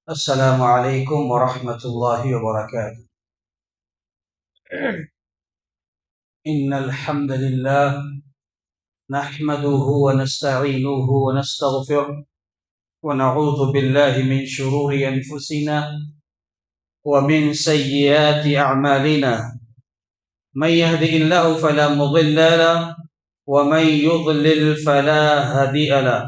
السلام علیکم ورحمۃ اللہ وبرکاتہ۔ ان الحمد للہ نحمده ونستعینه ونستغفره ونعوذ باللہ من شرور انفسنا ومن سیئات اعمالنا، من يهده الله فلا مضل له ومن يضلل فلا هادي له،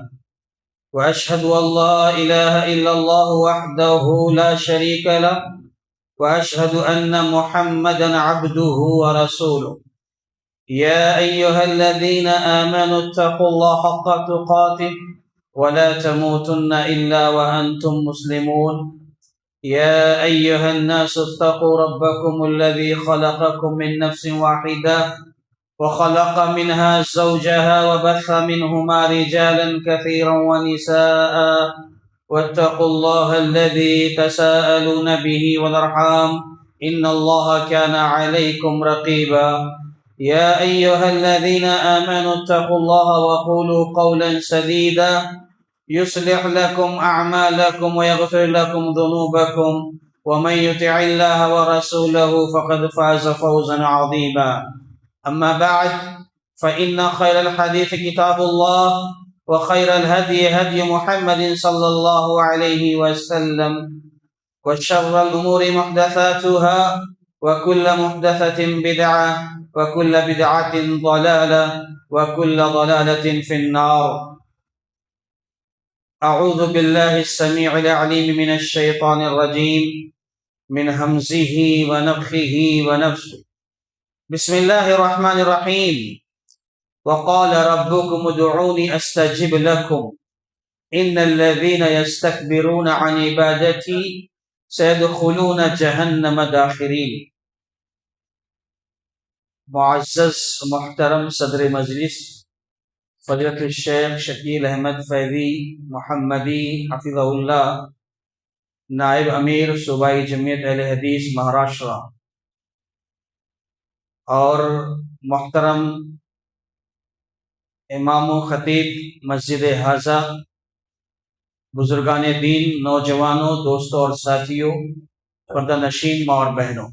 واشهد ان لا اله الا الله وحده لا شريك له، واشهد ان محمدا عبده ورسوله۔ يا ايها الذين امنوا اتقوا الله حق تقاته ولا تموتن الا وانتم مسلمون۔ يا ايها الناس اتقوا ربكم الذي خلقكم من نفس واحده وخلق منها زوجها وبث منهما رجالا كثيرا ونساء، واتقوا الله الذي تساءلون به والارحام ان الله كان عليكم رقيبا۔ يا ايها الذين امنوا اتقوا الله وقولوا قولا سديدا يصلح لكم اعمالكم ويغفر لكم ذنوبكم، ومن يطع الله ورسوله فقد فاز فوزا عظيما۔ اما بعد فان خير الحديث كتاب الله، وخير الهدي هدي محمد صلى الله عليه وسلم، وشر الامور محدثاتها، وكل محدثة بدعة، وكل بدعة ضلالة، وكل ضلالة في النار۔ اعوذ باللہ السمیع العلیم من الشیطان الرجیم، من همزه ونفخه ونفثه۔ بسم اللہ الرحمن الرحیم۔ وقال ربكم ادعوني استجب لكم ان الذين يستكبرون عن عبادتي سيدخلون جہنم داخرین۔ معزز محترم صدر مجلس فضیلت الشیخ شکیل احمد فیضی محمدی حفظہ اللہ، نائب امیر صوبائی جمعیت اہل حدیث مہاراشٹرا، اور محترم امام و خطیب مسجد حاضہ، بزرگان دین، نوجوانوں، دوستوں اور ساتھیوں، پردہ نشین ماں اور بہنوں،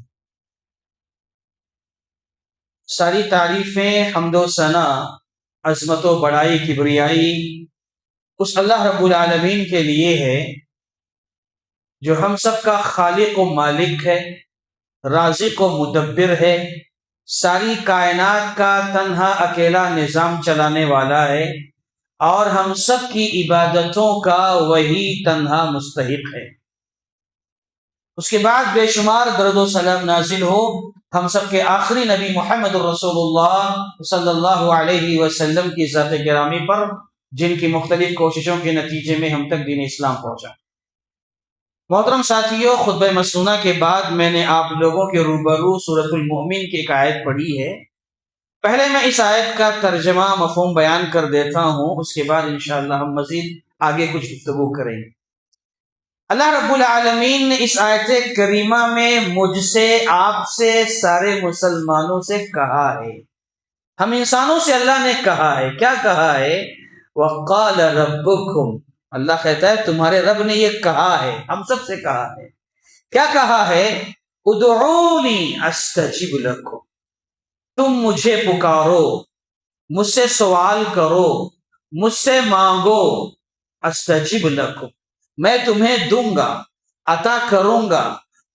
ساری تعریفیں، حمد و ثنا، عظمت و بڑائی، کبریائی اس اللہ رب العالمین کے لیے ہے جو ہم سب کا خالق و مالک ہے، رازق و مدبر ہے، ساری کائنات کا تنہا اکیلا نظام چلانے والا ہے، اور ہم سب کی عبادتوں کا وہی تنہا مستحق ہے۔ اس کے بعد بے شمار درود و سلام نازل ہو ہم سب کے آخری نبی محمد الرسول اللہ صلی اللہ علیہ وسلم کی ذات گرامی پر، جن کی مختلف کوششوں کے نتیجے میں ہم تک دین اسلام پہنچا۔ محترم ساتھیوں، خطبہ مسنونہ کے بعد میں نے آپ لوگوں کے روبرو سورۃ المؤمن کی ایک آیت پڑھی ہے۔ پہلے میں اس آیت کا ترجمہ مفہوم بیان کر دیتا ہوں، اس کے بعد انشاءاللہ ہم مزید آگے کچھ گفتگو کریں گے۔ اللہ رب العالمین نے اس آیت کریمہ میں مجھ سے، آپ سے، سارے مسلمانوں سے کہا ہے، ہم انسانوں سے اللہ نے کہا ہے، کیا کہا ہے؟ وَقَالَ رَبُّكُمْ، اللہ کہتا ہے تمہارے رب نے یہ کہا ہے، ہم سب سے کہا ہے، کیا کہا ہے؟ ادعونی استجب لکم، تم مجھے پکارو، مجھ سے سوال کرو، مجھ سے مانگو، استجب لکم، میں تمہیں دوں گا، عطا کروں گا،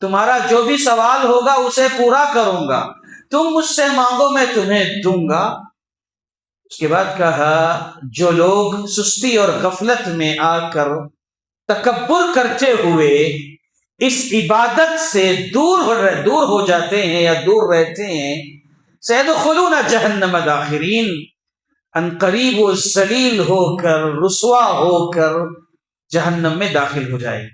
تمہارا جو بھی سوال ہوگا اسے پورا کروں گا، تم مجھ سے مانگو میں تمہیں دوں گا۔ اس کے بعد کہا جو لوگ سستی اور غفلت میں آ کر تکبر کرتے ہوئے اس عبادت سے دور ہو جاتے ہیں یا دور رہتے ہیں، سیدخلون جہنم داخرین، ان قریب و ذلیل ہو کر، رسوا ہو کر جہنم میں داخل ہو جائے۔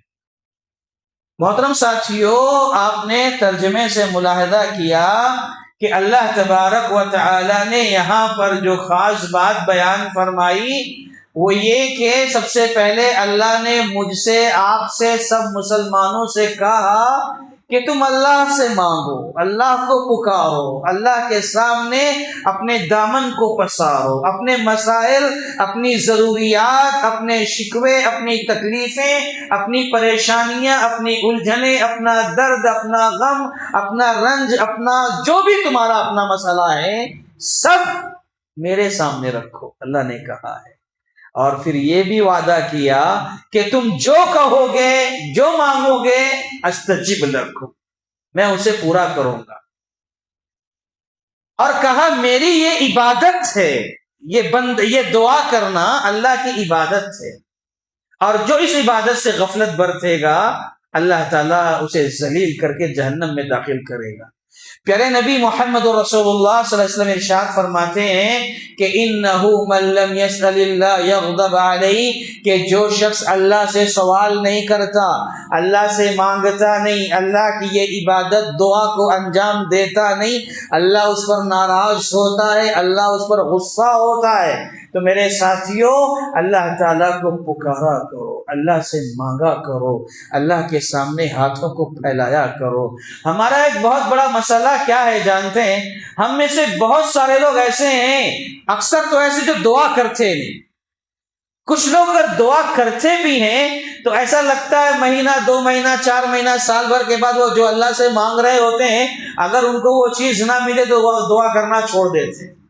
محترم ساتھیوں، آپ نے ترجمے سے ملاحظہ کیا کہ اللہ تبارک و تعالی نے یہاں پر جو خاص بات بیان فرمائی وہ یہ کہ سب سے پہلے اللہ نے مجھ سے، آپ سے، سب مسلمانوں سے کہا کہ تم اللہ سے مانگو، اللہ کو پکارو، اللہ کے سامنے اپنے دامن کو پسارو، اپنے مسائل، اپنی ضروریات، اپنے شکوے، اپنی تکلیفیں، اپنی پریشانیاں، اپنی الجھنیں، اپنا درد، اپنا غم، اپنا رنج، اپنا جو بھی تمہارا اپنا مسئلہ ہے، سب میرے سامنے رکھو، اللہ نے کہا ہے۔ اور پھر یہ بھی وعدہ کیا کہ تم جو کہو گے، جو مانگو گے، استجب لکم، میں اسے پورا کروں گا۔ اور کہا میری یہ عبادت ہے، یہ دعا کرنا اللہ کی عبادت ہے، اور جو اس عبادت سے غفلت برتے گا اللہ تعالیٰ اسے ذلیل کر کے جہنم میں داخل کرے گا۔ پیارے نبی محمد رسول اللہ صلی اللہ علیہ وسلم ارشاد فرماتے ہیں کہ انہ من لم یسأل اللہ یغضب علیہ، کہ جو شخص اللہ سے سوال نہیں کرتا، اللہ سے مانگتا نہیں، اللہ کی یہ عبادت دعا کو انجام دیتا نہیں، اللہ اس پر ناراض ہوتا ہے، اللہ اس پر غصہ ہوتا ہے۔ تو میرے ساتھیوں، اللہ تعالیٰ کو پکارا کرو، اللہ سے مانگا کرو، اللہ کے سامنے ہاتھوں کو پھیلایا کرو۔ ہمارا ایک بہت بڑا مسئلہ کیا ہے جانتے ہیں؟ ہم میں سے بہت سارے لوگ ایسے ہیں، اکثر تو ایسے جو دعا کرتے نہیں۔ کچھ لوگ اگر دعا کرتے بھی ہیں تو ایسا لگتا ہے مہینہ، 2 مہینہ، 4 مہینہ، سال بھر کے بعد وہ جو اللہ سے مانگ رہے ہوتے ہیں، اگر ان کو وہ چیز نہ ملے تو وہ دعا کرنا چھوڑ دیتے۔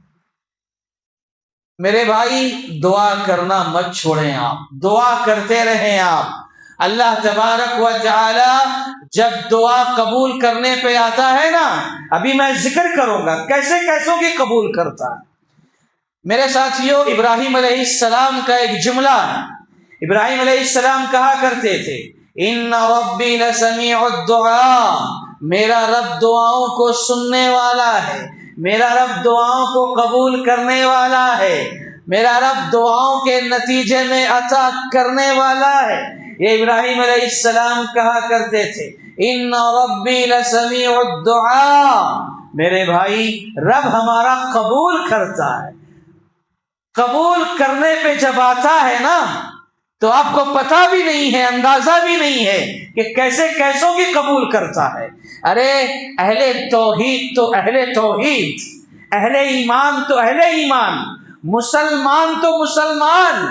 میرے بھائی، دعا کرنا مت چھوڑیں، آپ دعا کرتے رہیں۔ آپ اللہ تبارک و تعالی جب دعا قبول کرنے پہ آتا ہے نا، ابھی میں ذکر کروں گا کیسے کیسوں کی قبول کرتا ہے۔ میرے ساتھیوں، ابراہیم علیہ السلام کا ایک جملہ ہے۔ ابراہیم علیہ السلام کہا کرتے تھے ان ربی لسمیع الدعاء، میرا رب دعاؤں کو سننے والا ہے، میرا رب دعاؤں کو قبول کرنے والا ہے، میرا رب دعاؤں کے نتیجے میں عطا کرنے والا ہے۔ یہ ابراہیم علیہ السلام کہا کرتے تھے ان ربی لسمیع الدعاء، میرے بھائی رب ہمارا قبول کرتا ہے۔ قبول کرنے پہ جب آتا ہے نا تو آپ کو پتہ بھی نہیں ہے، اندازہ بھی نہیں ہے کہ کیسے کیسوں کی قبول کرتا ہے۔ ارے اہل توحید تو اہل توحید، اہل ایمان تو اہل ایمان، مسلمان تو مسلمان،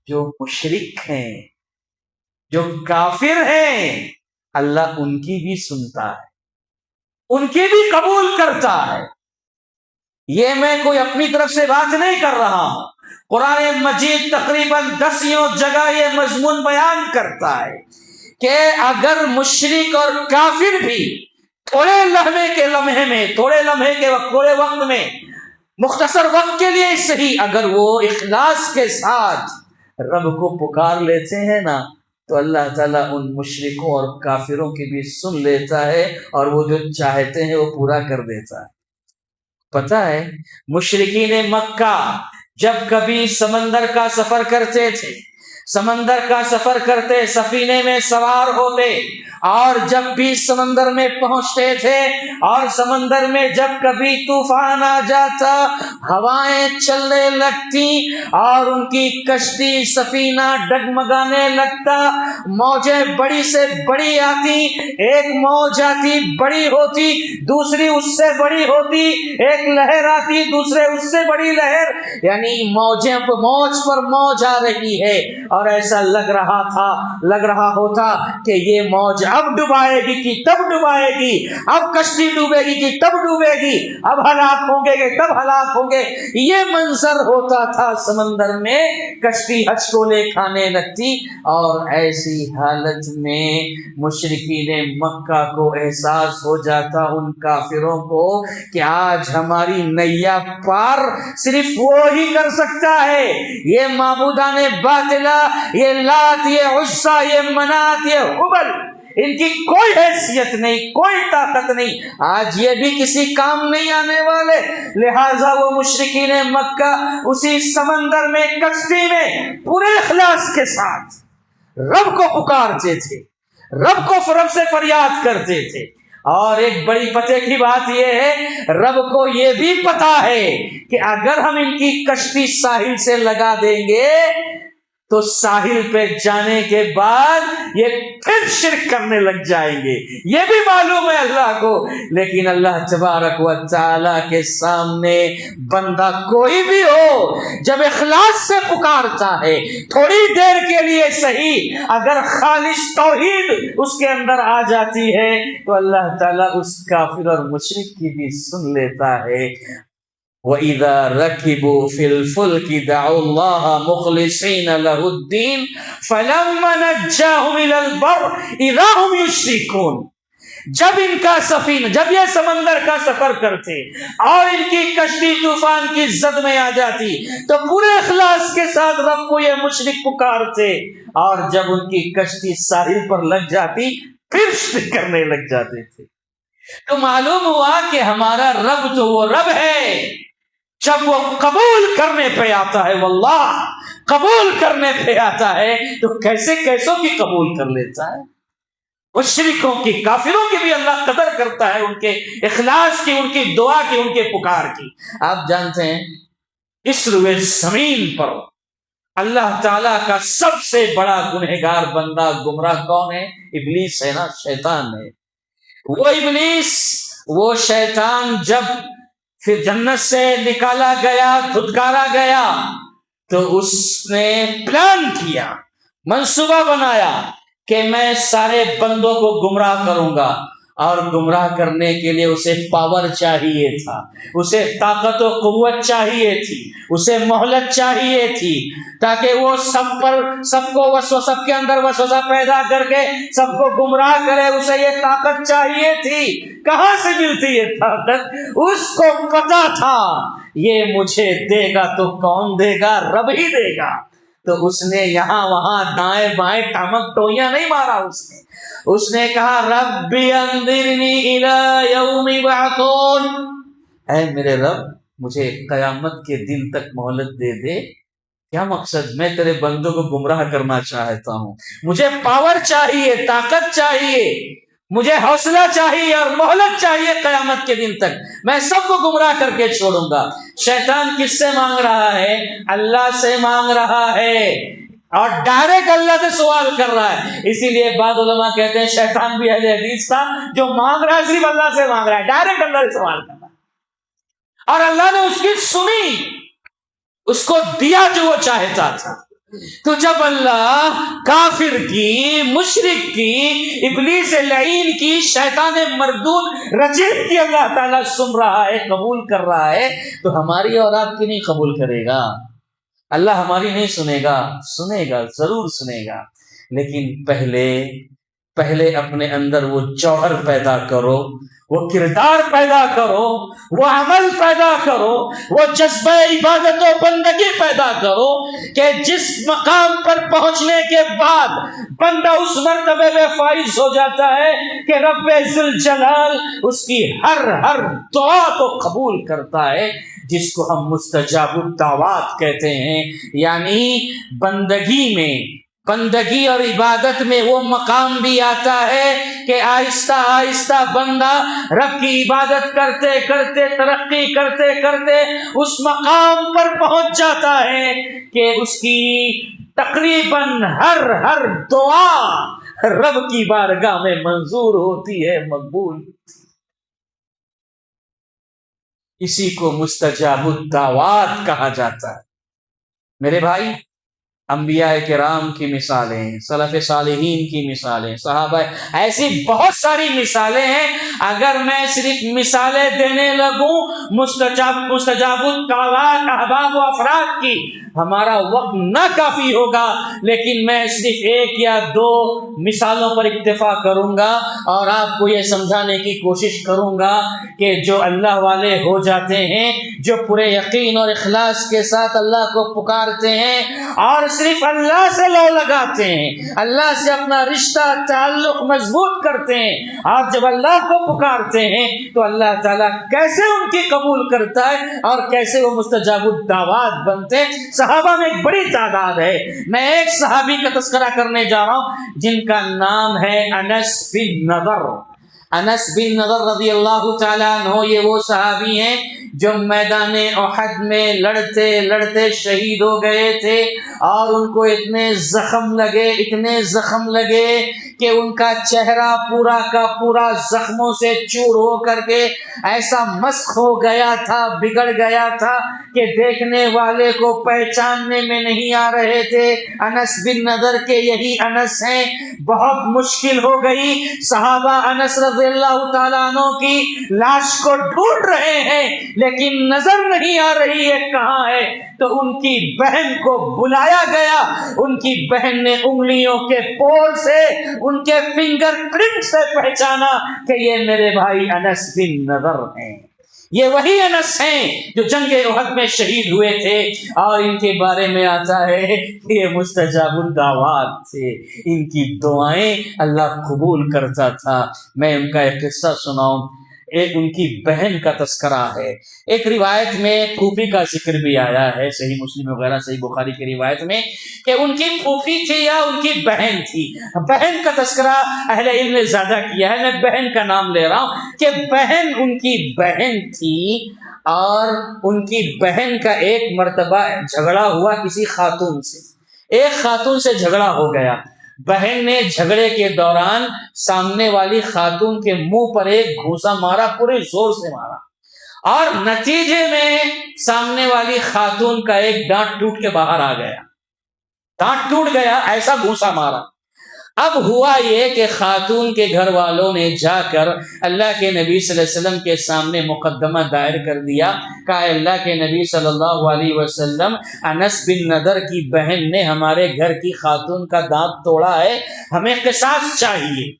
جو مشرک ہیں، جو کافر ہیں، اللہ ان کی بھی سنتا ہے، ان کی بھی قبول کرتا ہے۔ یہ میں کوئی اپنی طرف سے بات نہیں کر رہا ہوں، قرآن مجید تقریباً 10 جگہ یہ مضمون بیان کرتا ہے کہ اگر مشرک اور کافر بھی تھوڑے لمحے میں تھوڑے وقت میں، مختصر وقت کے لیے صحیح، اگر وہ اخلاص کے ساتھ رب کو پکار لیتے ہیں نا تو اللہ تعالیٰ ان مشرکوں اور کافروں کی بھی سن لیتا ہے، اور وہ جو چاہتے ہیں وہ پورا کر دیتا ہے۔ پتہ ہے مشرکین مکہ جب کبھی سمندر کا سفر کرتے تھے، سمندر کا سفر کرتے، سفینے میں سوار ہوتے، اور جب بھی سمندر میں پہنچتے تھے اور سمندر میں جب کبھی طوفان آ جاتا، ہوائیں چلنے لگتی اور ان کی کشتی سفینہ ڈگمگانے لگتا، موجیں بڑی سے بڑی آتی، ایک موج آتی بڑی ہوتی، دوسری اس سے بڑی ہوتی، ایک لہر آتی، دوسرے اس سے بڑی لہر، یعنی موجیں موج پر موج آ رہی ہے، اور ایسا لگ رہا ہوتا کہ یہ موج اب ڈبائے گی کہ تب ڈبائے گی، اب کشتی ڈوبے گی کہ تب ڈوبے گی، اب ہلاک ہوں گے کہ تب ہلاک ہوں گے۔ یہ منظر ہوتا تھا سمندر میں، کشتی ہچکولے کھانے لگتی، اور ایسی حالت میں مشرکین مکہ کو احساس ہو جاتا، ان کافروں کو، کہ آج ہماری نیا پار صرف وہی کر سکتا ہے، یہ معبودان باطلہ، یہ لات، یہ عزا، یہ منات، یہ ہبل، ان کی کوئی حیثیت نہیں، کوئی طاقت نہیں، آج یہ بھی کسی کام نہیں آنے والے۔ لہٰذا وہ مشرکین مکہ اسی سمندر میں، کشتی میں، پورے اخلاص کے ساتھ رب کو پکارتے تھے، رب سے فریاد کرتے تھے۔ اور ایک بڑی پتے کی بات یہ ہے، رب کو یہ بھی پتا ہے کہ اگر ہم ان کی کشتی ساحل سے لگا دیں گے تو ساحل پہ جانے کے بعد یہ پھر شرک کرنے لگ جائیں گے، یہ بھی معلوم ہے اللہ کو، لیکن اللہ تبارک و تعالی کے سامنے بندہ کوئی بھی ہو جب اخلاص سے پکارتا ہے، تھوڑی دیر کے لیے صحیح، اگر خالص توحید اس کے اندر آ جاتی ہے تو اللہ تعالیٰ اس کافر اور مشرک کی بھی سن لیتا ہے۔ وَإِذَا رَكِبُوا فِي الْفُلْكِ دَعُوا اللَّهَ مُخْلِصِينَ لَهُ الدِّينَ فَلَمَّا نَجَّاهُمْ إِلَى الْبَرِّ إِذَا هُمْ يُشْرِكُونَ۔ جب یہ سمندر کا سفر کرتے اور ان کی کشتی طوفان کی زد میں آ جاتی تو پورے اخلاص کے ساتھ رب کو یہ مشرک پکارتے، اور جب ان کی کشتی ساحل پر لگ جاتی پھر شرک کرنے لگ جاتے تھے۔ تو معلوم ہوا کہ ہمارا رب تو وہ رب ہے جب وہ قبول کرنے پہ آتا ہے، واللہ قبول کرنے پہ آتا ہے تو کیسے کیسوں کی قبول کر لیتا ہے۔ مشرکوں کی، کافروں کی بھی اللہ قدر کرتا ہے، ان کے اخلاص کی، ان کی دعا کی، ان کے پکار کی۔ آپ جانتے ہیں اس روئے زمین پر اللہ تعالیٰ کا سب سے بڑا گنہگار بندہ گمراہ کون ہے؟ ابلیس ہے نا، شیطان ہے۔ وہ ابلیس، وہ شیطان جب پھر جنت سے نکالا گیا، دھتکارا گیا، تو اس نے پلان کیا، منصوبہ بنایا کہ میں سارے بندوں کو گمراہ کروں گا، اور گمراہ کرنے کے لیے اسے پاور چاہیے تھا، اسے طاقت و قوت چاہیے تھی، اسے مہلت چاہیے تھی، تاکہ وہ سب کو سب کے اندر وسوسہ پیدا کر کے سب کو گمراہ کرے۔ اسے یہ طاقت چاہیے تھی، کہاں سے ملتی یہ طاقت؟ اس کو پتا تھا یہ مجھے دے گا تو کون دے گا؟ رب ہی دے گا۔ تو اس نے یہاں وہاں دائیں بائیں ٹامک ٹوئیاں نہیں مارا، اس نے کہا ربی انظرنی الی یوم یبعثون، اے میرے رب مجھے قیامت کے دن تک مہلت دے دے۔ کیا مقصد؟ میں تیرے بندوں کو گمراہ کرنا چاہتا ہوں، مجھے پاور چاہیے، طاقت چاہیے، مجھے حوصلہ چاہیے اور مہلت چاہیے قیامت کے دن تک، میں سب کو گمراہ کر کے چھوڑوں گا۔ شیطان کس سے مانگ رہا ہے؟ اللہ سے مانگ رہا ہے، اور ڈائریکٹ اللہ سے سوال کر رہا ہے۔ اسی لیے بعض علماء کہتے ہیں شیطان بھی اہل حدیث تھا، جو مانگ رہا ہے صرف اللہ سے مانگ رہا ہے، ڈائریکٹ اللہ سے سوال کر رہا ہے، اور اللہ نے اس کی سنی، اس کو دیا جو وہ چاہتا تھا۔ تو جب اللہ کافر کی، مشرک کی، ابلیس لعین کی، شیطان مردود رجیم کی اللہ تعالیٰ سن رہا ہے، قبول کر رہا ہے، تو ہماری اور آپ کی نہیں قبول کرے گا؟ اللہ ہماری نہیں سنے گا؟ سنے گا، ضرور سنے گا، لیکن پہلے اپنے اندر وہ جوہر پیدا کرو، وہ کردار پیدا کرو، وہ عمل پیدا کرو، وہ جذبہ عبادت و بندگی پیدا کرو کہ جس مقام پر پہنچنے کے بعد بندہ اس مرتبے میں فائز ہو جاتا ہے کہ رب ذوالجلال اس کی ہر دعا کو قبول کرتا ہے، جس کو ہم مستجاب الدعوات کہتے ہیں۔ یعنی بندگی اور عبادت میں وہ مقام بھی آتا ہے کہ آہستہ آہستہ بندہ رب کی عبادت کرتے کرتے، ترقی کرتے کرتے اس مقام پر پہنچ جاتا ہے کہ اس کی تقریباً ہر دعا رب کی بارگاہ میں منظور ہوتی ہے، مقبول۔ اسی کو مستجاب الدعوات کہا جاتا ہے۔ میرے بھائی، انبیاء کرام کی مثالیں، سلف صالحین کی مثالیں، صحابہ، ایسی بہت ساری مثالیں ہیں۔ اگر میں صرف مثالیں دینے لگوں مستجاب الدعوات احباب و افراد کی، ہمارا وقت نہ کافی ہوگا، لیکن میں صرف ایک یا دو مثالوں پر اکتفا کروں گا اور آپ کو یہ سمجھانے کی کوشش کروں گا کہ جو اللہ والے ہو جاتے ہیں، جو پورے یقین اور اخلاص کے ساتھ اللہ کو پکارتے ہیں اور صرف اللہ سے لو لگاتے ہیں، اللہ سے اپنا رشتہ تعلق مضبوط کرتے ہیں، اور جب اللہ کو پکارتے ہیں تو اللہ تعالیٰ کیسے ان کی قبول کرتا ہے اور کیسے وہ مستجاب الدعوات بنتے ہیں۔ صحابہ میں ایک بڑی تعداد ہے، میں ایک صحابی کا تذکرہ کرنے جا رہا ہوں جن کا نام ہے انس بن نضر۔ انس بن نضر رضی اللہ تعالیٰ عنہ یہ وہ صحابی ہیں جو میدان احد میں لڑتے لڑتے شہید ہو گئے تھے، اور ان کو اتنے زخم لگے کہ ان کا چہرہ پورا کا پورا زخموں سے چور ہو کر کے ایسا مسخ ہو گیا تھا، بگڑ گیا تھا کہ دیکھنے والے کو پہچاننے میں نہیں آ رہے تھے۔ انس بن نضر کے یہی انس ہیں۔ بہت مشکل ہو گئی، صحابہ انس رضی اللہ تعالیٰ عنہ کی لاش کو ڈھونڈ رہے ہیں لیکن نظر نہیں آ رہی ہے کہاں ہے، تو ان کی بہن کو بلایا گیا۔ ان کی بہن نے انگلیوں کے پول سے، ان کے فنگر پرنٹ سے پہچانا کہ یہ میرے بھائی انس بن نضر ہیں، یہ وہی انس ہیں جو جنگ احد میں شہید ہوئے تھے، اور ان کے بارے میں آتا ہے کہ یہ مستجاب الدعوات تھے، ان کی دعائیں اللہ قبول کرتا تھا۔ میں ان کا ایک قصہ سناؤں۔ ایک ان کی بہن کا تذکرہ ہے، ایک روایت میں پھوپھی کا ذکر بھی آیا ہے، صحیح مسلم وغیرہ صحیح بخاری کی روایت میں، کہ ان کی پھوپھی تھی یا ان کی بہن تھی۔ بہن کا تذکرہ اہل علم نے زیادہ کیا ہے، میں بہن کا نام لے رہا ہوں کہ بہن ان کی بہن تھی، اور ان کی بہن کا ایک مرتبہ جھگڑا ہوا کسی خاتون سے، ایک خاتون سے جھگڑا ہو گیا۔ بہن نے جھگڑے کے دوران سامنے والی خاتون کے منہ پر ایک گھوسا مارا، پورے زور سے مارا، اور نتیجے میں سامنے والی خاتون کا ایک دانت ٹوٹ کے باہر آ گیا، دانت ٹوٹ گیا، ایسا گھوسا مارا۔ اب ہوا یہ کہ خاتون کے گھر والوں نے جا کر اللہ کے نبی صلی اللہ علیہ وسلم کے سامنے مقدمہ دائر کر دیا، کہا اللہ کے نبی صلی اللہ علیہ وسلم، انس بن نضر کی بہن نے ہمارے گھر کی خاتون کا دانت توڑا ہے، ہمیں قصاص چاہیے،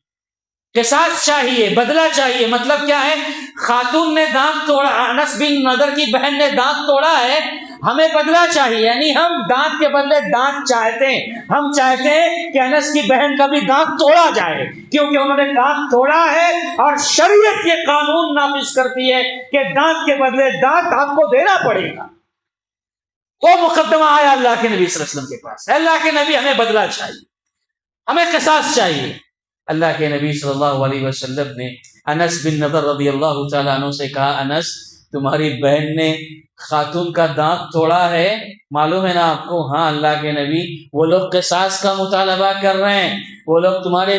قصاص چاہیے، بدلہ چاہیے۔ مطلب کیا ہے؟ خاتون نے دانت توڑا، انس بن نضر کی بہن نے دانت توڑا ہے، ہمیں بدلہ چاہیے، یعنی ہم دانت کے بدلے دانت چاہتے ہیں، ہم چاہتے ہیں کہ انس کی بہن کا بھی دانت توڑا جائے، کیونکہ انہوں نے دانت توڑا ہے، اور شریعت یہ قانون نافذ کرتی ہے کہ دانت کے بدلے دانت آپ کو دینا پڑے گا۔ وہ مقدمہ آیا اللہ کے نبی صلی اللہ علیہ وسلم کے پاس، اللہ کے نبی ہمیں بدلہ چاہیے، ہمیں قصاص چاہیے۔ اللہ کے نبی صلی اللہ علیہ وسلم نے انس بن نضر رضی اللہ تعالیٰ عنہ سے کہا، انس تمہاری بہن نے خاتون کا دانت توڑا ہے، معلوم ہے نا آپ کو؟ ہاں اللہ کے نبی، وہ لوگ قصاص کا مطالبہ کر رہے ہیں، وہ لوگ تمہاری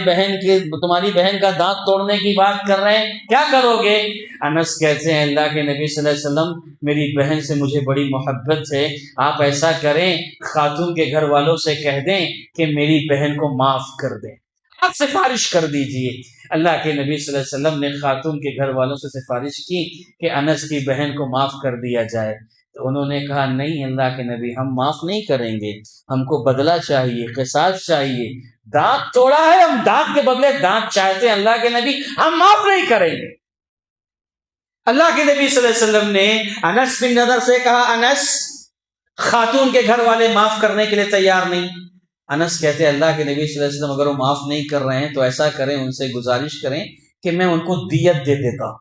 بہن کا دانت توڑنے کی بات کر رہے ہیں، کیا کرو گے؟ انس کہتے ہیں اللہ کے نبی صلی اللہ علیہ وسلم، میری بہن سے مجھے بڑی محبت ہے، آپ ایسا کریں خاتون کے گھر والوں سے کہہ دیں کہ میری بہن کو معاف کر دیں، آپ سفارش کر دیجئے۔ اللہ کے نبی صلی اللہ علیہ وسلم نے خاتون کے گھر والوں سے سفارش کی کہ انس کی بہن کو معاف کر دیا جائے، تو انہوں نے کہا نہیں اللہ کے نبی، ہم معاف نہیں کریں گے، ہم کو بدلہ چاہیے، قصاص چاہیے، دانت توڑا ہے، ہم دانت کے بدلے دانت چاہتے ہیں اللہ کے نبی، ہم معاف نہیں کریں گے۔ اللہ کے نبی صلی اللہ علیہ وسلم نے انس بن نضر سے کہا، انس خاتون کے گھر والے معاف کرنے کے لیے تیار نہیں۔ انس کہتے ہیں اللہ کے نبی صلی اللہ علیہ وسلم اگر وہ معاف نہیں کر رہے ہیں تو ایسا کریں، ان سے گزارش کریں کہ میں ان کو دیت دے دیتا ہوں۔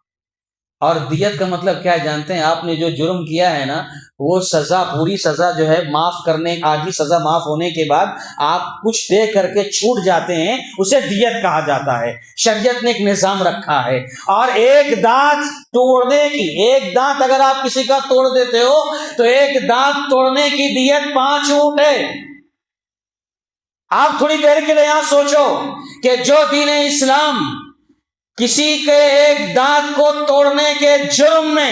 اور دیت کا مطلب کیا جانتے ہیں؟ آپ نے جو جرم کیا ہے نا، وہ سزا، پوری سزا جو ہے معاف کرنے، آدھی سزا معاف ہونے کے بعد آپ کچھ دے کر کے چھوٹ جاتے ہیں، اسے دیت کہا جاتا ہے۔ شریعت نے ایک نظام رکھا ہے، اور ایک دانت توڑنے کی، ایک دانت اگر آپ کسی کا توڑ دیتے ہو تو ایک دانت توڑنے کی دیت 5 اونٹ ہے۔ آپ تھوڑی دیر کے لیے یہاں سوچو کہ جو دین اسلام کسی کے ایک دانت کو توڑنے کے جرم میں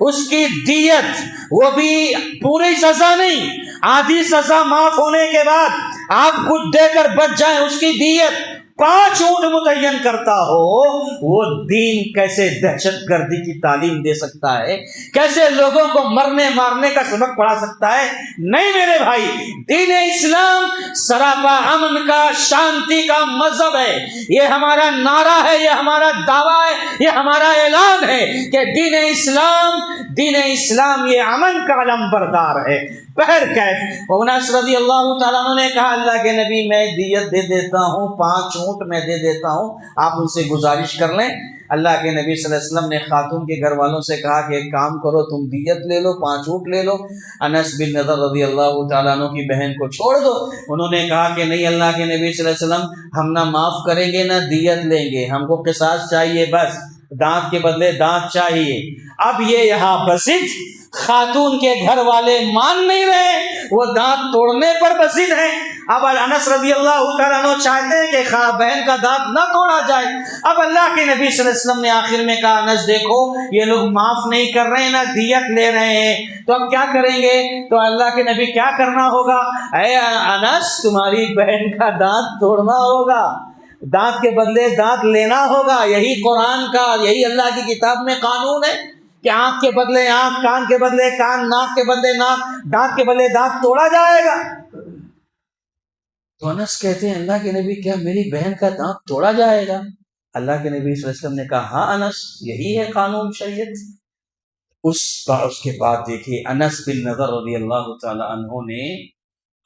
اس کی دیت، وہ بھی پوری سزا نہیں، آدھی سزا معاف ہونے کے بعد آپ کچھ دے کر بچ جائیں، اس کی دیت 5 اونٹ متعین کرتا ہو، وہ دین کیسے دہشت گردی کی تعلیم دے سکتا ہے؟ کیسے لوگوں کو مرنے مارنے کا سبق پڑھا سکتا ہے؟ نہیں میرے بھائی، دین اسلام سراپا امن کا، شانتی کا مذہب ہے۔ یہ ہمارا نعرہ ہے، یہ ہمارا دعویٰ ہے، یہ ہمارا اعلان ہے کہ دین اسلام یہ امن کا علم بردار ہے۔ بہر کیف۔ انس رضی اللہ تعالیٰ عنہ نے کہا اللہ کے نبی میں دیت دے دیتا ہوں، 5 اونٹ میں دے دیتا ہوں، آپ ان سے گزارش کر لیں۔ اللہ کے نبی صلی اللہ علیہ وسلم نے خاتون کے گھر والوں سے کہا کہ ایک کام کرو، تم دیت لے لو، 5 اونٹ لے لو، انس بن نضر رضی اللہ تعالیٰ عنہ کی بہن کو چھوڑ دو۔ انہوں نے کہا کہ نہیں اللہ کے نبی صلی اللہ علیہ وسلم، ہم نہ معاف کریں گے نہ دیت لیں گے، ہم کو قصاص چاہیے، بس دانت کے بدلے دانت چاہیے۔ اب یہ یہاں بسد خاتون کے گھر والے مان نہیں رہے، وہ دانت توڑنے پر بسد ہیں۔ اب انس رضی اللہ تعالیٰ عنہ چاہتے ہیں کہ بہن کا دانت نہ توڑا جائے۔ اب اللہ کے نبی صلی اللہ علیہ وسلم نے آخر میں کہا انس دیکھو یہ لوگ معاف نہیں کر رہے ہیں نہ دیت لے رہے ہیں، تو اب کیا کریں گے؟ تو اللہ کے نبی کیا کرنا ہوگا؟ اے انس تمہاری بہن کا دانت توڑنا ہوگا، دانت کے بدلے دانت لینا ہوگا۔ یہی قرآن کا، یہی اللہ کی کتاب میں قانون ہے کہ آنکھ کے بدلے آنکھ، کان کے بدلے کان، ناک کے بدلے ناک، دانت کے بدلے دانت توڑا جائے گا۔ تو انس کہتے ہیں اللہ کے نبی کیا میری بہن کا دانت توڑا جائے گا؟ اللہ کے نبی صلی اللہ علیہ وسلم نے کہا ہاں انس یہی ہے قانون شریعت۔ اس کے بعد دیکھیے انس بن نضر رضی اللہ تعالی عنہ نے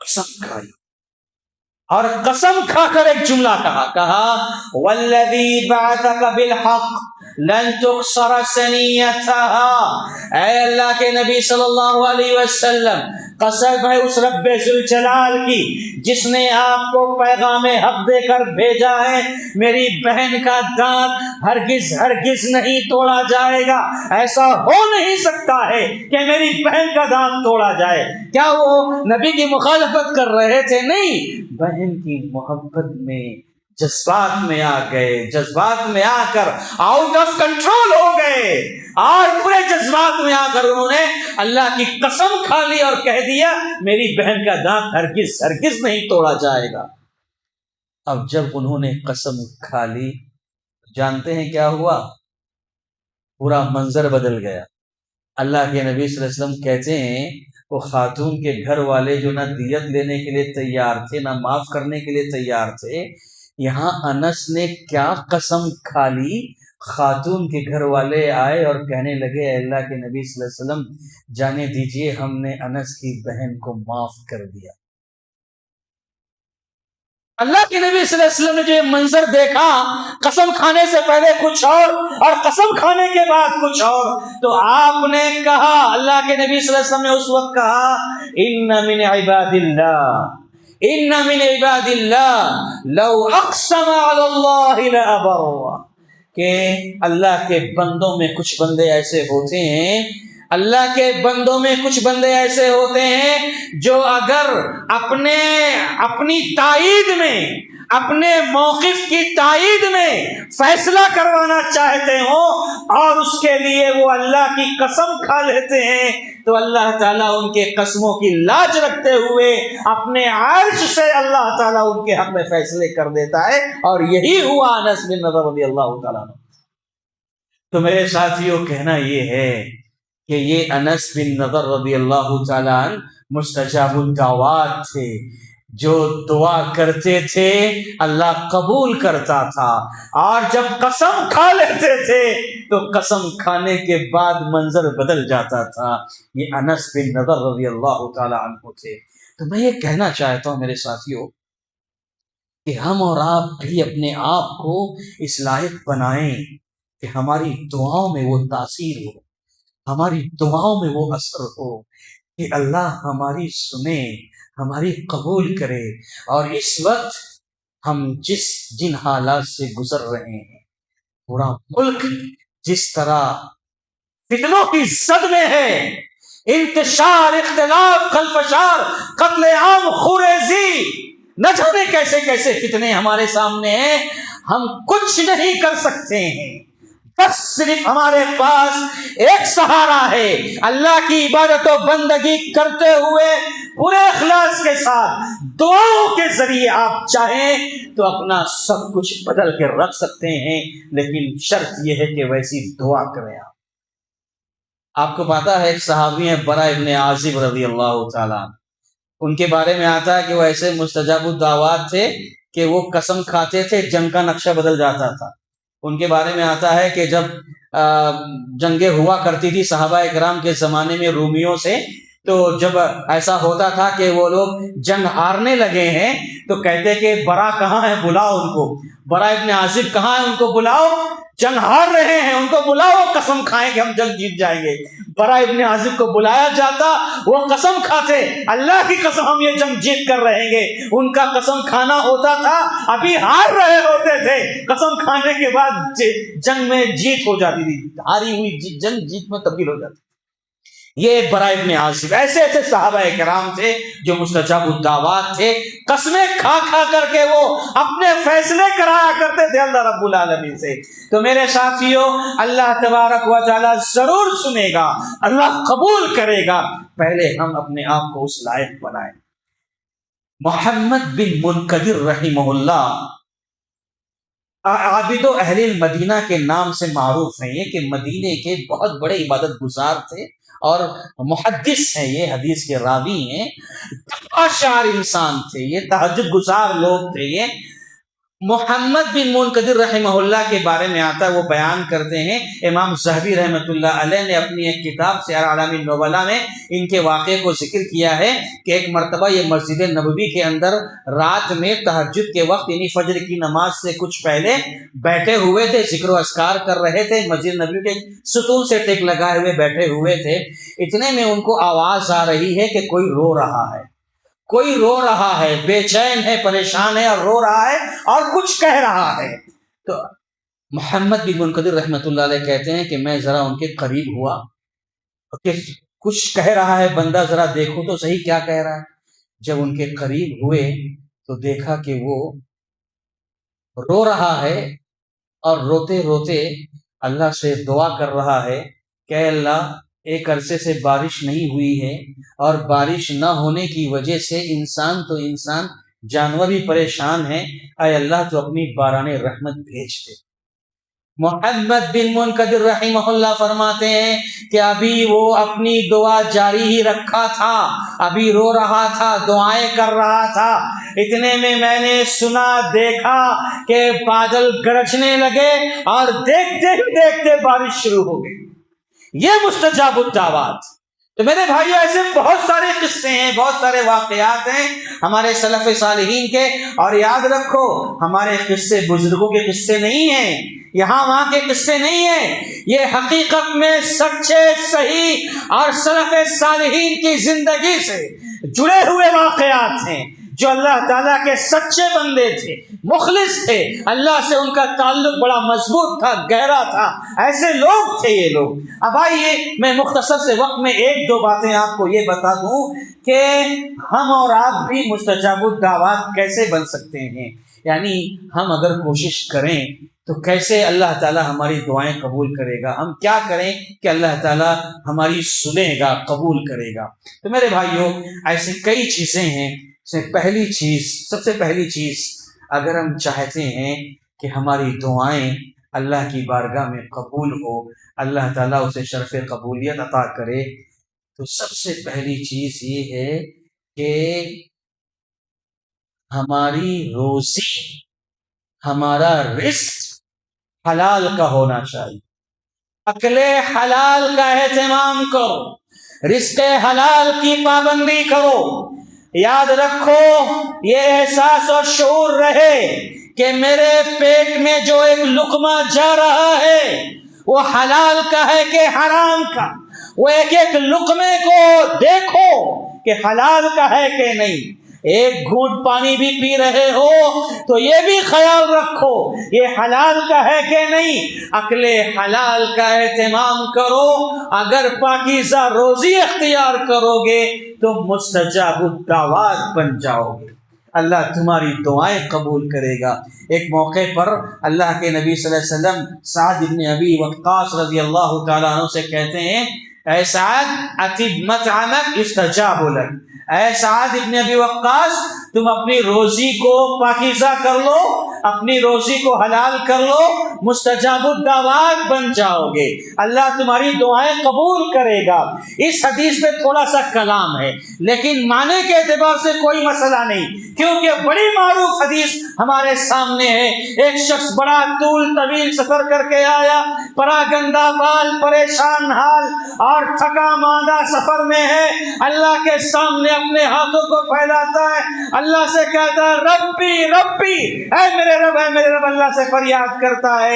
قسم کھائی، اور قسم کھا کر ایک جملہ کہا والذی بعثک بالحق لن تکسر ثنیتها۔ اے اللہ کے نبی صلی اللہ علیہ وسلم قسم ہے اس رب ذوالجلال کی جس نے آپ کو پیغام حق دے کر بھیجا ہے، میری بہن کا دانت ہرگز ہرگز نہیں توڑا جائے گا۔ ایسا ہو نہیں سکتا ہے کہ میری بہن کا دانت توڑا جائے۔ کیا وہ نبی کی مخالفت کر رہے تھے؟ نہیں، بہن کی محبت میں جذبات میں آ گئے، جذبات میں آ کر آؤٹ آف کنٹرول ہو گئے، اور پورے جذبات میں آ کر انہوں نے اللہ کی قسم کھا لی اور کہہ دیا میری بہن کا دانت ہرگز ہرگز نہیں توڑا جائے گا۔ اب جب انہوں نے قسم کھا لی جانتے ہیں کیا ہوا؟ پورا منظر بدل گیا۔ اللہ کے نبی صلی اللہ علیہ وسلم کہتے ہیں وہ خاتون کے گھر والے جو نہ دیت لینے کے لیے تیار تھے نہ معاف کرنے کے لیے تیار تھے، یہاں انس نے کیا قسم کھا لی، خاتون کے گھر والے آئے اور کہنے لگے اے اللہ کے نبی صلی اللہ علیہ وسلم جانے دیجئے ہم نے انس کی بہن کو معاف کر دیا۔ اللہ کے نبی صلی اللہ علیہ وسلم نے جو یہ منظر دیکھا، قسم کھانے سے پہلے کچھ اور قسم کھانے کے بعد کچھ اور، تو آپ نے کہا، اللہ کے نبی صلی اللہ علیہ وسلم نے اس وقت کہا ان من عباد اللہ لو اقسم علی اللہ لابرہ، کہ اللہ کے بندوں میں کچھ بندے ایسے ہوتے ہیں، اللہ کے بندوں میں کچھ بندے ایسے ہوتے ہیں جو اگر اپنی تائید میں، اپنے موقف کی تائید میں فیصلہ کروانا چاہتے ہوں اور اس کے لیے وہ اللہ کی قسم کھا لیتے ہیں، تو اللہ تعالیٰ ان کے قسموں کی لاج رکھتے ہوئے اپنے عرش سے اللہ تعالیٰ ان کے حق میں فیصلے کر دیتا ہے، اور یہی ہوا انس بن نضر رضی اللہ تعالیٰ عنہ۔ تو میرے ساتھیوں کہنا یہ ہے کہ یہ انس بن نضر رضی اللہ تعالیٰ عنہ مستجاب الدعوات تھے، جو دعا کرتے تھے اللہ قبول کرتا تھا، اور جب قسم کھا لیتے تھے تو قسم کھانے کے بعد منظر بدل جاتا تھا۔ یہ انس بن نضر رضی اللہ تعالیٰ عنہ تھے۔ تو میں یہ کہنا چاہتا ہوں میرے ساتھیوں کہ ہم اور آپ بھی اپنے آپ کو اس لائق بنائیں کہ ہماری دعاؤں میں وہ تاثیر ہو، ہماری دعاؤں میں وہ اثر ہو، کہ اللہ ہماری سنے، ہماری قبول کرے۔ اور اس وقت ہم جن حالات سے گزر رہے ہیں، پورا ملک جس طرح فتنوں کی زد میں ہے، انتشار، اختلاف، خلفشار، قتل عام، خوریزی، نہ جانے کیسے کیسے فتنے ہمارے سامنے ہیں، ہم کچھ نہیں کر سکتے ہیں، بس صرف ہمارے پاس ایک سہارا ہے، اللہ کی عبادت و بندگی کرتے ہوئے پورے اخلاص کے ساتھ دعاؤں کے ذریعے آپ چاہیں تو اپنا سب کچھ بدل کے رکھ سکتے ہیں، لیکن شرط یہ ہے کہ ویسی دعا کریں۔ آپ کو پتا ہے ایک صحابی ہیں برا ابن عازب رضی اللہ تعالیٰ، ان کے بارے میں آتا ہے کہ وہ ایسے مستجاب الدعوات تھے کہ وہ قسم کھاتے تھے جنگ کا نقشہ بدل جاتا تھا۔ ان کے بارے میں آتا ہے کہ جب جنگیں ہوا کرتی تھی صحابہ اکرام کے زمانے میں رومیوں سے، تو جب ایسا ہوتا تھا کہ وہ لوگ جنگ ہارنے لگے ہیں تو کہتے کہ برا کہاں ہے، بلاؤ ان کو، برا ابن عازب کہاں ہے، ان کو بلاؤ، جنگ ہار رہے ہیں ان کو بلاؤ، قسم کھائیں کہ ہم جنگ جیت جائیں گے۔ برا ابن عازب کو بلایا جاتا، وہ قسم کھاتے اللہ کی قسم ہم یہ جنگ جیت کر رہیں گے۔ ان کا قسم کھانا ہوتا تھا، ابھی ہار رہے ہوتے تھے، قسم کھانے کے بعد جنگ میں جیت ہو جاتی تھی، ہاری ہوئی جنگ جیت میں تبدیل ہو جاتی۔ یہ برا ابن عازب، ایسے ایسے صحابہ کرام تھے جو مستجاب الدعوات تھے، قسمیں کھا کھا کر کے وہ اپنے فیصلے کرایا کرتے تھے اللہ رب العالمین سے۔ تو میرے ساتھیوں، اللہ تبارک و تعالی ضرور سنے گا، اللہ قبول کرے گا، پہلے ہم اپنے آپ کو اس لائق بنائیں۔ محمد بن منکدر رحمہ اللہ عابد و اہل المدینہ کے نام سے معروف ہیں، یہ کہ مدینے کے بہت بڑے عبادت گزار تھے اور محدث ہیں، یہ حدیث کے راوی ہیں، اشعار انسان تھے، یہ تہجد گزار لوگ تھے۔ یہ محمد بن منکدر رحمہ اللہ کے بارے میں آتا ہے، وہ بیان کرتے ہیں، امام ذہبی رحمۃ اللہ علیہ نے اپنی ایک کتاب سیر اعلام النبلاء میں ان کے واقعے کو ذکر کیا ہے کہ ایک مرتبہ یہ مسجد نبوی کے اندر رات میں تہجد کے وقت یعنی فجر کی نماز سے کچھ پہلے بیٹھے ہوئے تھے، ذکر و اذکار کر رہے تھے، مسجد نبوی کے ستون سے ٹیک لگائے ہوئے بیٹھے ہوئے تھے۔ اتنے میں ان کو آواز آ رہی ہے کہ کوئی رو رہا ہے، کوئی رو رہا ہے، بے چین ہے، پریشان ہے اور رو رہا ہے اور کچھ کہہ رہا ہے۔ تو محمد بن منکدر رحمۃ اللہ علیہ کہتے ہیں کہ میں ذرا ان کے قریب ہوا کہ کچھ کہہ رہا ہے بندہ، ذرا دیکھو تو صحیح کیا کہہ رہا ہے۔ جب ان کے قریب ہوئے تو دیکھا کہ وہ رو رہا ہے اور روتے روتے اللہ سے دعا کر رہا ہے کہ اللہ ایک عرصے سے بارش نہیں ہوئی ہے اور بارش نہ ہونے کی وجہ سے انسان تو انسان جانور بھی پریشان ہیں، اے اللہ تو اپنی باران رحمت بھیج دے۔ محمد بن منکدر رحمہ اللہ فرماتے ہیں کہ ابھی وہ اپنی دعا جاری ہی رکھا تھا، ابھی رو رہا تھا، دعائیں کر رہا تھا، اتنے میں نے سنا دیکھا کہ بادل گرجنے لگے اور دیکھتے ہی دیکھتے بارش شروع ہو گئی۔ یہ مستجاب الدعوات۔ تو میرے بھائیو، ایسے بہت سارے قصے ہیں، بہت سارے واقعات ہیں ہمارے سلف صالحین کے، اور یاد رکھو ہمارے قصے بزرگوں کے قصے نہیں ہیں، یہاں وہاں کے قصے نہیں ہیں، یہ حقیقت میں سچے، صحیح اور سلف صالحین کی زندگی سے جڑے ہوئے واقعات ہیں، جو اللہ تعالیٰ کے سچے بندے تھے، مخلص تھے، اللہ سے ان کا تعلق بڑا مضبوط تھا، گہرا تھا، ایسے لوگ تھے یہ لوگ۔ اب آئیے میں مختصر سے وقت میں ایک دو باتیں آپ کو یہ بتا دوں کہ ہم اور آپ بھی مستجاب الدعوات کیسے بن سکتے ہیں، یعنی ہم اگر کوشش کریں تو کیسے اللہ تعالیٰ ہماری دعائیں قبول کرے گا، ہم کیا کریں کہ اللہ تعالیٰ ہماری سنے گا، قبول کرے گا۔ تو میرے بھائیوں، ایسی کئی چیزیں ہیں۔ سب سے پہلی چیز اگر ہم چاہتے ہیں کہ ہماری دعائیں اللہ کی بارگاہ میں قبول ہو، اللہ تعالیٰ اسے شرف قبولیت عطا کرے، تو سب سے پہلی چیز یہ ہے کہ ہماری روزی، ہمارا رزق حلال کا ہونا چاہیے۔ اکل حلال کا اہتمام کرو، رزق حلال کی پابندی کرو۔ یاد رکھو، یہ احساس اور شعور رہے کہ میرے پیٹ میں جو ایک لقمہ جا رہا ہے وہ حلال کا ہے کہ حرام کا، وہ ایک ایک لقمے کو دیکھو کہ حلال کا ہے کہ نہیں۔ ایک گھونٹ پانی بھی پی رہے ہو تو یہ بھی خیال رکھو یہ حلال کا ہے کہ نہیں۔ اکل حلال کا اہتمام کرو، اگر پاکیزہ روزی اختیار کرو گے تو مستجاب الدعوات بن جاؤ گے، اللہ تمہاری دعائیں قبول کرے گا۔ ایک موقع پر اللہ کے نبی صلی اللہ علیہ وسلم سعد بن ابی وقاص رضی اللہ تعالیٰ عنہ سے کہتے ہیں، اے سعد اطب مطعمک یستجاب لک، اے سعد ابن ابی وقاص تم اپنی روزی کو پاکیزہ کر لو، اپنی روزی کو حلال کر لو، مستجاب الدعوات بن جاؤ گے، اللہ تمہاری دعائیں قبول کرے گا۔ اس حدیث میں تھوڑا سا کلام ہے لیکن معنی کے اعتبار سے کوئی مسئلہ نہیں، کیونکہ بڑی معروف حدیث ہمارے سامنے ہے۔ ایک شخص بڑا طویل سفر کر کے آیا، پراگندہ بال، پریشان حال اور تھکا ماندہ سفر میں ہے، اللہ کے سامنے اپنے ہاتھوں کو پھیلاتا ہے، اللہ سے کہتا ہے ربی ربی، اے میرے رب، اے میرے رب، اللہ سے فریاد کرتا ہے۔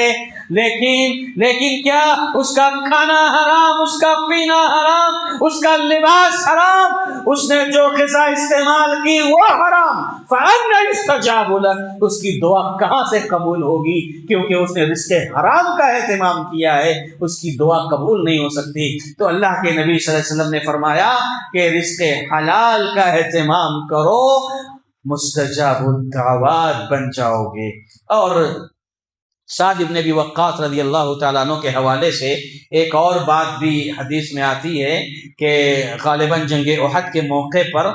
لیکن کیا؟ اس کا کھانا حرام، اس کا پینا حرام، اس کا لباس حرام، اس نے جو غذا استعمال کی وہ حرام۔ فَأَنَّ يُسْتَجَابُ لَهُ، اس کی دعا کہاں سے قبول ہوگی؟ کیونکہ اس نے رزق حرام کا اہتمام کیا ہے، اس کی دعا قبول نہیں ہو سکتی۔ تو اللہ کے نبی صلی اللہ علیہ وسلم نے فرمایا کہ رزق حلال کا اہتمام کرو، مستجاب الدعوات بن جاؤ گے۔ اور سعد بن ابی وقاص رضی اللہ تعالیٰ عنہ کے حوالے سے ایک اور بات بھی حدیث میں آتی ہے کہ غالباً جنگ احد کے موقع پر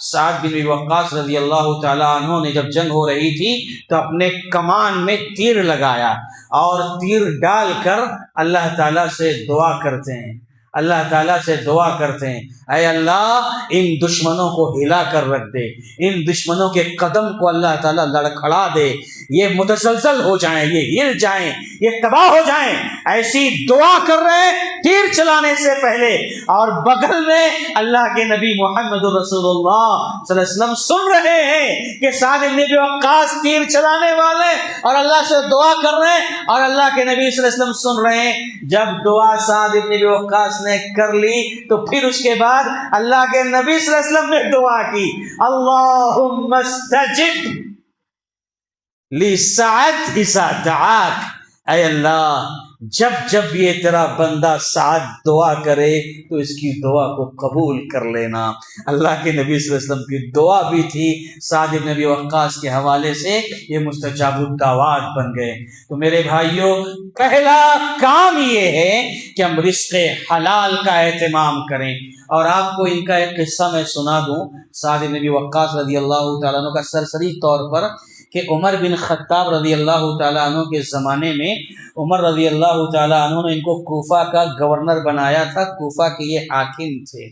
سعد بن ابی وقاص رضی اللہ تعالیٰ عنہ نے جب جنگ ہو رہی تھی تو اپنے کمان میں تیر لگایا اور تیر ڈال کر اللہ تعالیٰ سے دعا کرتے ہیں، اللہ تعالیٰ سے دعا کرتے ہیں، اے اللہ ان دشمنوں کو ہلا کر رکھ دے، ان دشمنوں کے قدم کو اللہ تعالیٰ لڑکھڑا دے، یہ متزلزل ہو جائیں، یہ ہل جائیں، یہ تباہ ہو جائیں۔ ایسی دعا کر رہے ہیں تیر چلانے سے پہلے، اور بغل میں اللہ کے نبی محمد رسول اللہ صلی اللہ علیہ وسلم سن رہے ہیں کہ سعد بن ابی وقاص تیر چلانے والے اور اللہ سے دعا کر رہے ہیں، اور اللہ کے نبی صلی اللہ علیہ وسلم سن رہے ہیں۔ جب دعا سعد بن ابی وقاص نے کر لی تو پھر اس کے بعد اللہ کے نبی صلی اللہ علیہ وسلم نے دعا کی، اللہم استجب لسعد اذا دعاک، اے اللہ جب یہ تیرا بندہ سعد دعا کرے تو اس کی دعا کو قبول کر لینا۔ اللہ کے نبی صلی اللہ علیہ وسلم کی دعا بھی تھی سعد بن ابی وقاص کے حوالے سے، یہ مستجاب الدعوات بن گئے۔ تو میرے بھائیوں، پہلا کام یہ ہے کہ ہم رزق حلال کا اہتمام کریں۔ اور آپ کو ان کا ایک قصہ میں سنا دوں سعد بن ابی وقاص رضی اللہ تعالیٰ عنہ کا، سرسری طور پر کہ عمر بن خطاب رضی اللہ تعالیٰ عنہ کے زمانے میں عمر رضی اللہ تعالیٰ عنہ نے ان کو کوفہ کا گورنر بنایا تھا، کوفہ کے یہ حاکم تھے۔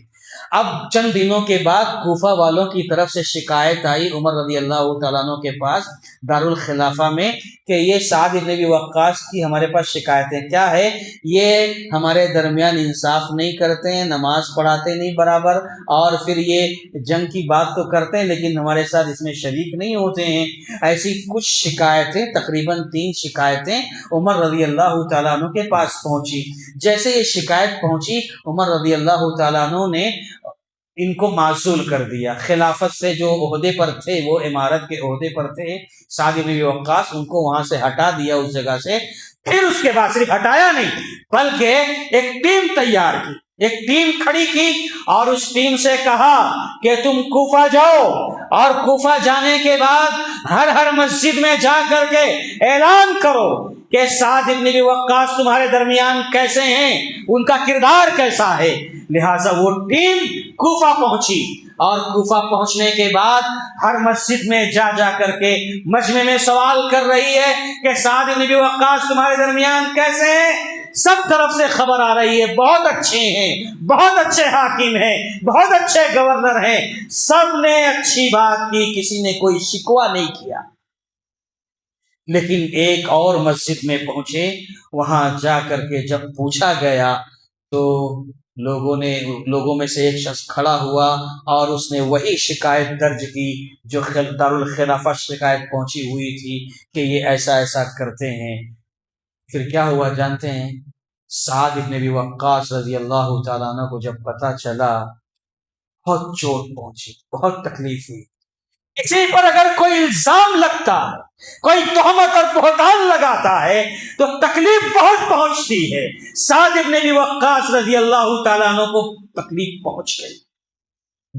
اب چند دنوں کے بعد کوفہ والوں کی طرف سے شکایت آئی عمر رضی اللہ تعالیٰ عنہ کے پاس دارالخلافہ میں کہ یہ سعد بن ابی وقاص کی ہمارے پاس شکایتیں کیا ہے، یہ ہمارے درمیان انصاف نہیں کرتے ہیں، نماز پڑھاتے نہیں برابر، اور پھر یہ جنگ کی بات تو کرتے ہیں لیکن ہمارے ساتھ اس میں شریک نہیں ہوتے ہیں۔ ایسی کچھ شکایتیں، تقریباً 3 شکایتیں عمر رضی اللہ تعالیٰ عنہ کے پاس پہنچی۔ جیسے یہ شکایت پہنچی، عمر رضی اللہ تعالیٰ عنہ نے ان کو معزول کر دیا، خلافت سے جو عہدے پر تھے، وہ امارت کے عہدے پر تھے سعد بن ابی وقاص، ان کو وہاں سے ہٹا دیا اس جگہ سے۔ پھر اس کے بعد صرف ہٹایا نہیں بلکہ ایک ٹیم تیار کی، ایک ٹیم کھڑی کی اور اس ٹیم سے کہا کہ تم کوفہ جاؤ، اور کوفہ جانے کے بعد ہر مسجد میں جا کر کے اعلان کرو کہ سعد بن ابی وقاص تمہارے درمیان کیسے ہیں، ان کا کردار کیسا ہے۔ لہٰذا وہ ٹیم کوفہ پہنچی، اور کوفہ پہنچنے کے بعد ہر مسجد میں جا کر کے مجمع میں سوال کر رہی ہے کہ سعد بن ابی وقاص تمہارے درمیان کیسے ہیں۔ سب طرف سے خبر آ رہی ہے، بہت اچھے ہیں، بہت اچھے حاکم ہیں، بہت اچھے گورنر ہیں، سب نے اچھی بات کی، کسی نے کوئی شکوہ نہیں کیا۔ لیکن ایک اور مسجد میں پہنچے، وہاں جا کر کے جب پوچھا گیا تو لوگوں میں سے ایک شخص کھڑا ہوا اور اس نے وہی شکایت درج کی جو دارالخلافہ شکایت پہنچی ہوئی تھی کہ یہ ایسا ایسا کرتے ہیں۔ پھر کیا ہوا جانتے ہیں؟ سعد بن ابی وقاص رضی اللہ تعالیٰ عنہ کو جب پتہ چلا، بہت چوٹ پہنچی، بہت تکلیف ہوئی۔ کسی پر اگر کوئی الزام لگتا ہے، کوئی تہمت اور بہتان لگاتا ہے تو تکلیف بہت پہنچتی ہے۔ سعد بن ابی وقاص رضی اللہ تعالیٰ عنہ کو تکلیف پہنچ گئی،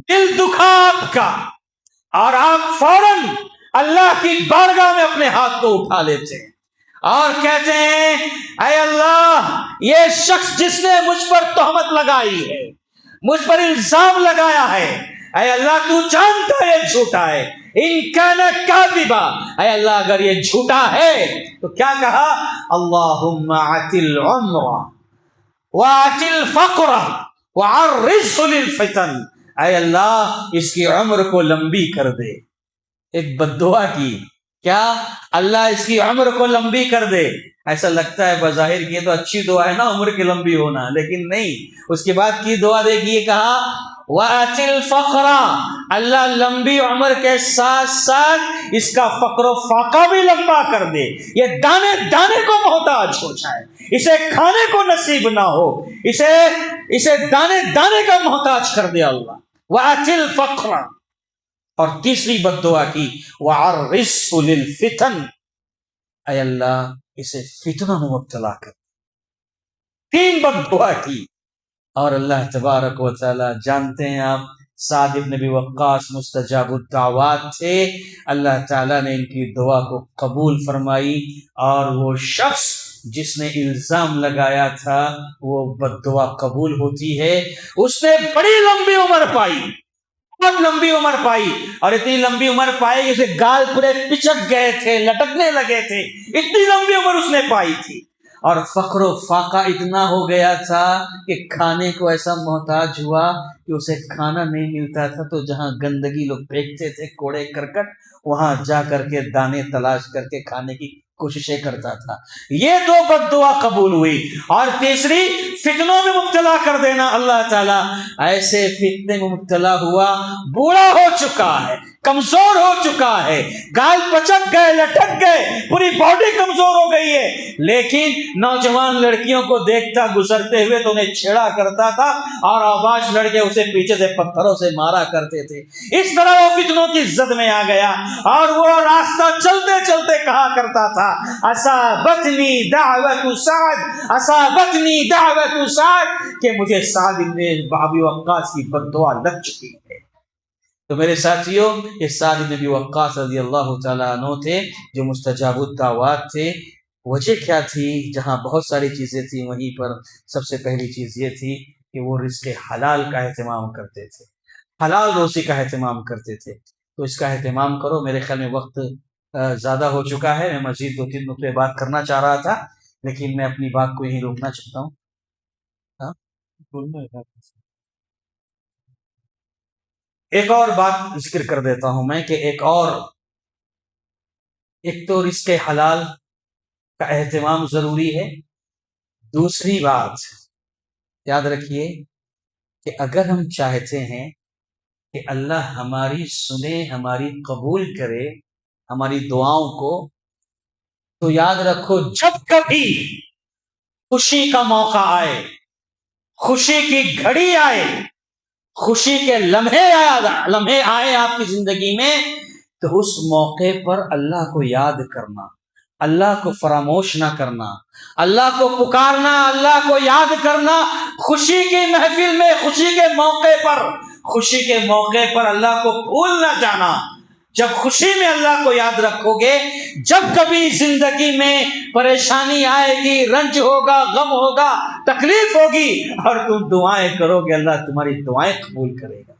دل دکھا آپ کا، اور آپ فوراً اللہ کی بارگاہ میں اپنے ہاتھ کو اٹھا لیتے ہیں اور کہتے ہیں، اے اللہ، یہ شخص جس نے مجھ پر تہمت لگائی ہے، مجھ پر الزام لگایا ہے، اے اللہ تو جانتا ہے یہ جھوٹا ہے، ان کان کاذبا، اے اللہ اگر یہ جھوٹا ہے تو کیا کہا؟ اللہم اعطل عمر واعطل فقر وعرضه للفتن، اے اللہ اس کی عمر کو لمبی کر دے۔ ایک بد دعا کی، کیا اللہ اس کی عمر کو لمبی کر دے۔ ایسا لگتا ہے بظاہر کی تو اچھی دعا ہے نا عمر کی لمبی ہونا، لیکن نہیں، اس کے بعد کی دعا دیکھیے، کہا وَأَتِلْ فَقْرَ، اللہ لمبی عمر کے ساتھ ساتھ اس کا فقر و فاقہ بھی لمبا کر دے، یہ دانے دانے کو محتاج ہو جائے، اسے کھانے کو نصیب نہ ہو، اسے دانے دانے کا محتاج کر دے اللہ۔ وَأَتِلْ فَقْرَ، اور تیسری بد دعا کی وَعَرِّضْهُ لِلْفِتَنِ، اے اللہ اسے فتنوں میں مبتلا کر۔ تین بد دعا کی، اور اللہ تبارک و تعالی جانتے ہیں آپ، سعد بن ابی وقاص مستجاب الدعوات تھے، اللہ تعالیٰ نے ان کی دعا کو قبول فرمائی، اور وہ شخص جس نے الزام لگایا تھا وہ بد دعا قبول ہوتی ہے، اس نے بڑی لمبی عمر پائی، بہت لمبی عمر پائی، اور اتنی لمبی عمر پائی کہ اسے گال پورے پچک گئے تھے، لٹکنے لگے تھے، اتنی لمبی عمر اس نے پائی تھی، اور فقر و فاقہ اتنا ہو گیا تھا کہ کھانے کو ایسا محتاج ہوا کہ اسے کھانا نہیں ملتا تھا، تو جہاں گندگی لوگ پھینکتے تھے کوڑے کرکٹ، وہاں جا کر کے دانے تلاش کر کے کھانے کی کوششیں کرتا تھا۔ یہ دو بد دعا قبول ہوئی، اور تیسری فتنوں میں مبتلا کر دینا۔ اللہ تعالیٰ ایسے فتنے میں مبتلا ہوا، بوڑھا ہو چکا ہے، کمزور ہو چکا ہے، گال پچک گئے، لٹک گئے، پوری باڈی کمزور ہو گئی ہے، لیکن نوجوان لڑکیوں کو دیکھتا گزرتے ہوئے تو انہیں چھیڑا کرتا تھا، اور آواز لڑکے اسے پیچھے سے پتھروں سے مارا کرتے تھے۔ اس طرح وہ فتنوں کی زد میں آ گیا، اور وہ راستہ چلتے چلتے کہا کرتا تھا اصابتنی دعوت سعد، اصابتنی دعوت سعد، کہ مجھے سعد بن ابی وقاص کی بد دعا لگ چکی ہے۔ تو میرے ساتھیوں، یہ سعد بن ابی وقاص رضی اللہ تعالیٰ عنہ تھے جو مستجاب الدعوات تھے۔ وجہ کیا تھی؟ جہاں بہت ساری چیزیں تھیں، وہیں پر سب سے پہلی چیز یہ تھی کہ وہ رزق حلال کا اہتمام کرتے تھے، حلال روزی کا اہتمام کرتے تھے۔ تو اس کا اہتمام کرو۔ میرے خیال میں وقت زیادہ ہو چکا ہے، میں مزید 2-3 نقطے بات کرنا چاہ رہا تھا، لیکن میں اپنی بات کو یہیں روکنا چاہتا ہوں۔ ایک اور بات ذکر کر دیتا ہوں میں، کہ ایک تو رزق حلال کا اہتمام ضروری ہے، دوسری بات یاد رکھیے کہ اگر ہم چاہتے ہیں کہ اللہ ہماری سنے، ہماری قبول کرے ہماری دعاؤں کو، تو یاد رکھو جب کبھی خوشی کا موقع آئے، خوشی کی گھڑی آئے، خوشی کے لمحے آئے آپ کی زندگی میں، تو اس موقع پر اللہ کو یاد کرنا، اللہ کو فراموش نہ کرنا، اللہ کو پکارنا، اللہ کو یاد کرنا، خوشی کی محفل میں، خوشی کے موقع پر اللہ کو بھول نہ جانا۔ جب خوشی میں اللہ کو یاد رکھو گے، جب کبھی زندگی میں پریشانی آئے گی، رنج ہوگا، غم ہوگا، تکلیف ہوگی، اور تم دعائیں کرو گے، اللہ تمہاری دعائیں قبول کرے گا۔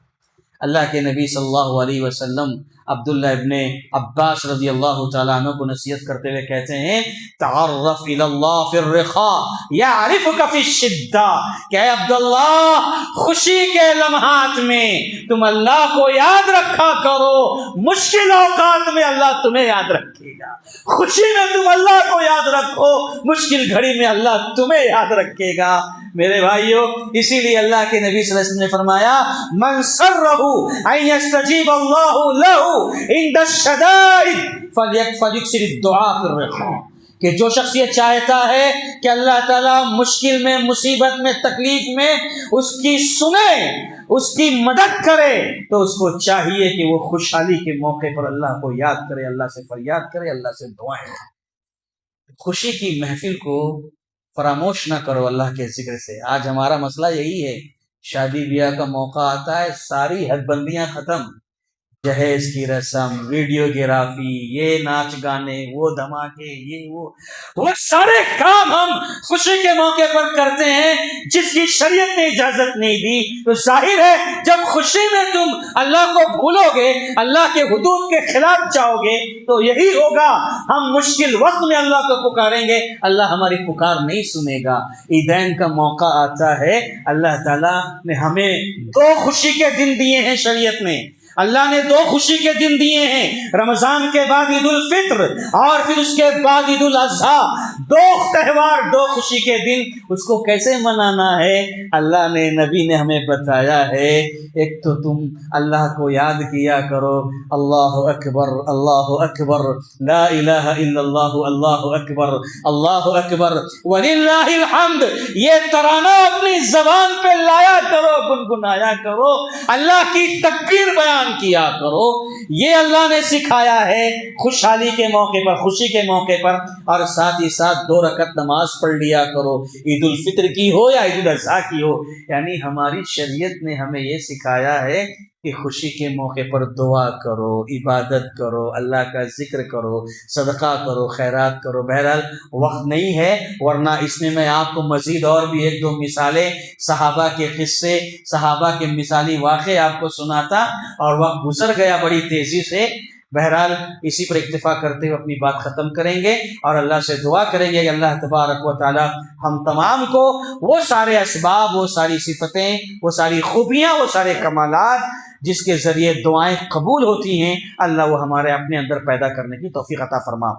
اللہ کے نبی صلی اللہ علیہ وسلم عبداللہ ابن عباس رضی اللہ تعالیٰ عنہ کو نصیحت کرتے ہوئے کہتے ہیں تعرف الی اللہ فی الرخاء یعرفک فی الشدہ، کہ اے عبداللہ خوشی کے لمحات میں تم اللہ کو یاد رکھا کرو، مشکل اوقات میں اللہ تمہیں یاد رکھے گا۔ خوشی میں تم اللہ کو یاد رکھو، مشکل گھڑی میں اللہ تمہیں یاد رکھے گا۔ میرے بھائیو، اسی لیے اللہ کے نبی صلی اللہ علیہ وسلم نے فرمایا من سرہ ان یستجیب اللہ لہ عند الشدائد فلیکثر الدعاء فی الرخاء، کہ جو شخص یہ چاہتا ہے کہ اللہ تعالیٰ مشکل میں، مصیبت میں، تکلیف میں اس کی سنے، اس کی مدد کرے، تو اس کو چاہیے کہ وہ خوشحالی کے موقع پر اللہ کو یاد کرے، اللہ سے فریاد کرے، اللہ سے دعائیں کرے۔ خوشی کی محفل کو فراموش نہ کرو اللہ کے ذکر سے۔ آج ہمارا مسئلہ یہی ہے، شادی بیاہ کا موقع آتا ہے، ساری حد بندیاں ختم، جہیز کی رسم، ویڈیوگرافی، یہ ناچ گانے، وہ دھماکے، یہ وہ سارے کام ہم خوشی کے موقع پر کرتے ہیں جس کی شریعت نے اجازت نہیں دی۔ تو ظاہر ہے جب خوشی میں تم اللہ کو بھولو گے، اللہ کے حدود کے خلاف جاؤ گے، تو یہی ہوگا، ہم مشکل وقت میں اللہ کو پکاریں گے، اللہ ہماری پکار نہیں سنے گا۔ عیدین کا موقع آتا ہے، اللہ تعالیٰ نے ہمیں 2 خوشی کے دن دیے ہیں شریعت میں، اللہ نے 2 خوشی کے دن دیے ہیں، رمضان کے بعد عید الفطر اور پھر اس کے بعد عید الاضحیٰ، 2 تہوار، 2 خوشی کے دن۔ اس کو کیسے منانا ہے اللہ نے، نبی نے ہمیں بتایا ہے۔ ایک تو تم اللہ کو یاد کیا کرو، اللہ اکبر اللہ اکبر، لا الہ الا اللہ، اللہ اکبر اللہ اکبر وللہ الحمد، یہ ترانہ اپنی زبان پہ لایا کرو، گنگنایا کرو، اللہ کی تکبیر بیان کیا کرو۔ یہ اللہ نے سکھایا ہے خوشحالی کے موقع پر، خوشی کے موقع پر، اور ساتھ ہی ساتھ 2 رکعت نماز پڑھ لیا کرو، عید الفطر کی ہو یا عید الاضحیٰ کی ہو۔ یعنی ہماری شریعت نے ہمیں یہ سکھایا ہے کہ خوشی کے موقع پر دعا کرو، عبادت کرو، اللہ کا ذکر کرو، صدقہ کرو، خیرات کرو۔ بہرحال وقت نہیں ہے، ورنہ اس میں آپ کو مزید اور بھی 1-2 مثالیں، صحابہ کے قصے، صحابہ کے مثالی واقعے آپ کو سناتا، اور وقت گزر گیا بڑی تیزی سے۔ بہرحال اسی پر اکتفا کرتے ہوئے اپنی بات ختم کریں گے، اور اللہ سے دعا کریں گے کہ اللہ تبارک و تعالی ہم تمام کو وہ سارے اسباب، وہ ساری صفتیں، وہ ساری خوبیاں، وہ سارے کمالات جس کے ذریعے دعائیں قبول ہوتی ہیں، اللہ وہ ہمارے اپنے اندر پیدا کرنے کی توفیق عطا فرما۔